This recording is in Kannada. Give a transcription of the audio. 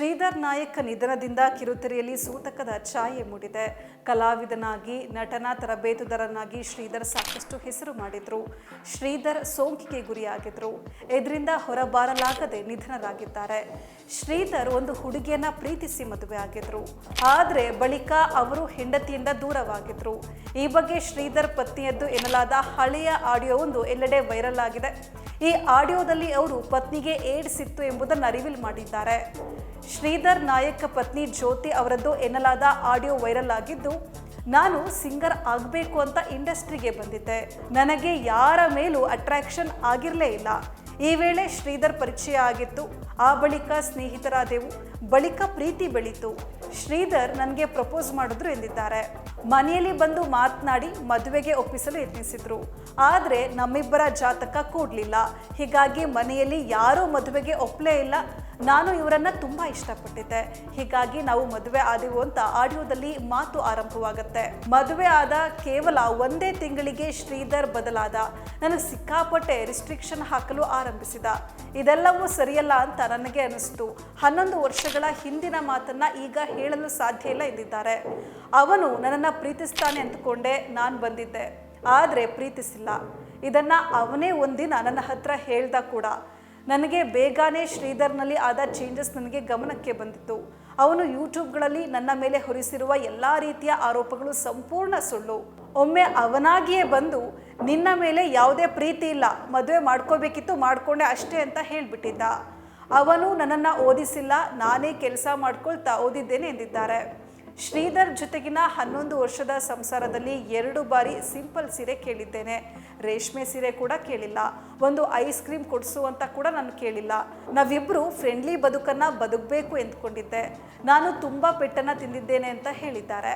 ಶ್ರೀಧರ್ ನಾಯಕ್ ನಿಧನದಿಂದ ಕಿರುತೆರೆಯಲ್ಲಿ ಸೂತಕದ ಛಾಯೆ ಮೂಡಿದೆ. ಕಲಾವಿದನಾಗಿ, ನಟನಾ ತರಬೇತುದಾರನಾಗಿ ಶ್ರೀಧರ್ ಸಾಕಷ್ಟು ಹೆಸರು ಮಾಡಿದ್ರು. ಶ್ರೀಧರ್ ಸೋಂಕಿಗೆ ಗುರಿಯಾಗಿದ್ರು. ಇದರಿಂದ ಹೊರಬರಲಾಗದೆ ನಿಧನರಾಗಿದ್ದಾರೆ. ಶ್ರೀಧರ್ ಒಂದು ಹುಡುಗಿಯನ್ನ ಪ್ರೀತಿಸಿ ಮದುವೆ ಆಗಿದ್ರು. ಆದರೆ ಬಳಿಕ ಅವರು ಹೆಂಡತಿಯಿಂದ ದೂರವಾಗಿದ್ರು. ಈ ಬಗ್ಗೆ ಶ್ರೀಧರ್ ಪತ್ನಿಯದ್ದು ಎನ್ನಲಾದ ಹಳೆಯ ಆಡಿಯೋ ಒಂದು ಎಲ್ಲೆಡೆ ವೈರಲ್ ಆಗಿದೆ. ಈ ಆಡಿಯೋದಲ್ಲಿ ಅವರು ಪತ್ನಿಗೆ ಏಡ್ಸ್ ಇತ್ತು ಎಂಬುದನ್ನು ರಿವೀಲ್ ಮಾಡಿದ್ದಾರೆ. ಶ್ರೀಧರ್ ನಾಯಕ್ ಪತ್ನಿ ಜ್ಯೋತಿ ಅವರದ್ದು ಎನ್ನಲಾದ ಆಡಿಯೋ ವೈರಲ್ ಆಗಿದ್ದು, ನಾನು ಸಿಂಗರ್ ಆಗಬೇಕು ಅಂತ ಇಂಡಸ್ಟ್ರಿಗೆ ಬಂದಿದ್ದೆ. ನನಗೆ ಯಾರ ಮೇಲೂ ಅಟ್ರಾಕ್ಷನ್ ಆಗಿರಲೇ ಇಲ್ಲ. ಈ ವೇಳೆ ಶ್ರೀಧರ್ ಪರಿಚಯ ಆಗಿತ್ತು. ಆ ಬಳಿಕ ಸ್ನೇಹಿತರಾದೆವು. ಬಳಿಕ ಪ್ರೀತಿ ಬೆಳೀತು. ಶ್ರೀಧರ್ ನನಗೆ ಪ್ರಪೋಸ್ ಮಾಡಿದ್ರು ಎಂದಿದ್ದಾರೆ. ಮನೆಯಲ್ಲಿ ಬಂದು ಮಾತನಾಡಿ ಮದುವೆಗೆ ಒಪ್ಪಿಸಲು ಯತ್ನಿಸಿದ್ರು. ಆದರೆ ನಮ್ಮಿಬ್ಬರ ಜಾತಕ ಕೂಡಲಿಲ್ಲ. ಹೀಗಾಗಿ ಮನೆಯಲ್ಲಿ ಯಾರೂ ಮದುವೆಗೆ ಒಪ್ಪಲೇ ಇಲ್ಲ. ನಾನು ಇವರನ್ನ ತುಂಬಾ ಇಷ್ಟಪಟ್ಟಿದ್ದೆ. ಹೀಗಾಗಿ ನಾವು ಮದುವೆ ಆದೆವು ಅಂತ ಆಡಿಯೋದಲ್ಲಿ ಮಾತು ಆರಂಭವಾಗುತ್ತೆ. ಮದುವೆ ಆದ ಕೇವಲ ಒಂದೇ ತಿಂಗಳಿಗೆ ಶ್ರೀಧರ್ ಬದಲಾದ. ನನಗೆ ಸಿಕ್ಕಾಪಟ್ಟೆ ರಿಸ್ಟ್ರಿಕ್ಷನ್ ಹಾಕಲು ಆರಂಭಿಸಿದ. ಇದೆಲ್ಲವೂ ಸರಿಯಲ್ಲ ಅಂತ ನನಗೆ ಅನಿಸ್ತು. 11 ವರ್ಷಗಳ ಹಿಂದಿನ ಮಾತನ್ನ ಈಗ ಹೇಳಲು ಸಾಧ್ಯ ಇಲ್ಲ ಎಂದಿದ್ದಾರೆ. ಅವನು ನನ್ನನ್ನು ಪ್ರೀತಿಸ್ತಾನೆ ಅಂದುಕೊಂಡೆ ನಾನು ಬಂದಿದ್ದೆ, ಆದರೆ ಪ್ರೀತಿಸಿಲ್ಲ. ಇದನ್ನ ಅವನೇ ಒಂದಿನ ನನ್ನ ಹತ್ರ ಹೇಳ್ದ ಕೂಡ. ನನಗೆ ಬೇಗನೆ ಶ್ರೀಧರ್ನಲ್ಲಿ ಆದ ಚೇಂಜಸ್ ನನಗೆ ಗಮನಕ್ಕೆ ಬಂದಿತ್ತು. ಅವನು ಯೂಟ್ಯೂಬ್ಗಳಲ್ಲಿ ನನ್ನ ಮೇಲೆ ಹೊರಿಸಿರುವ ಎಲ್ಲ ರೀತಿಯ ಆರೋಪಗಳು ಸಂಪೂರ್ಣ ಸುಳ್ಳು. ಒಮ್ಮೆ ಅವನಾಗಿಯೇ ಬಂದು ನಿನ್ನ ಮೇಲೆ ಯಾವುದೇ ಪ್ರೀತಿ ಇಲ್ಲ, ಮದುವೆ ಮಾಡ್ಕೋಬೇಕಿತ್ತು, ಮಾಡ್ಕೊಂಡೆ ಅಷ್ಟೇ ಅಂತ ಹೇಳಿಬಿಟ್ಟಿದ್ದ. ಅವನು ನನ್ನನ್ನು ಓದಿಸಿಲ್ಲ, ನಾನೇ ಕೆಲಸ ಮಾಡ್ಕೊಳ್ತಾ ಓದಿದ್ದೇನೆ ಎಂದಿದ್ದಾರೆ. ಶ್ರೀಧರ್ ಜೊತೆಗಿನ 11 ವರ್ಷದ ಸಂಸಾರದಲ್ಲಿ 2 ಬಾರಿ ಸಿಂಪಲ್ ಸೀರೆ ಕೇಳಿದ್ದೇನೆ. ರೇಷ್ಮೆ ಸೀರೆ ಕೂಡ ಕೇಳಿಲ್ಲ. ಒಂದು ಐಸ್ ಕ್ರೀಮ್ ಕೊಡಿಸು ಅಂತ ಕೂಡ ನಾನು ಕೇಳಿಲ್ಲ. ನಾವಿಬ್ಬರು ಫ್ರೆಂಡ್ಲಿ ಬದುಕನ್ನು ಬದುಕಬೇಕು ಎಂದುಕೊಂಡಿದ್ದೆ. ನಾನು ತುಂಬ ಪೆಟ್ಟನ್ನು ತಿಂದಿದ್ದೇನೆ ಅಂತ ಹೇಳಿದ್ದಾರೆ.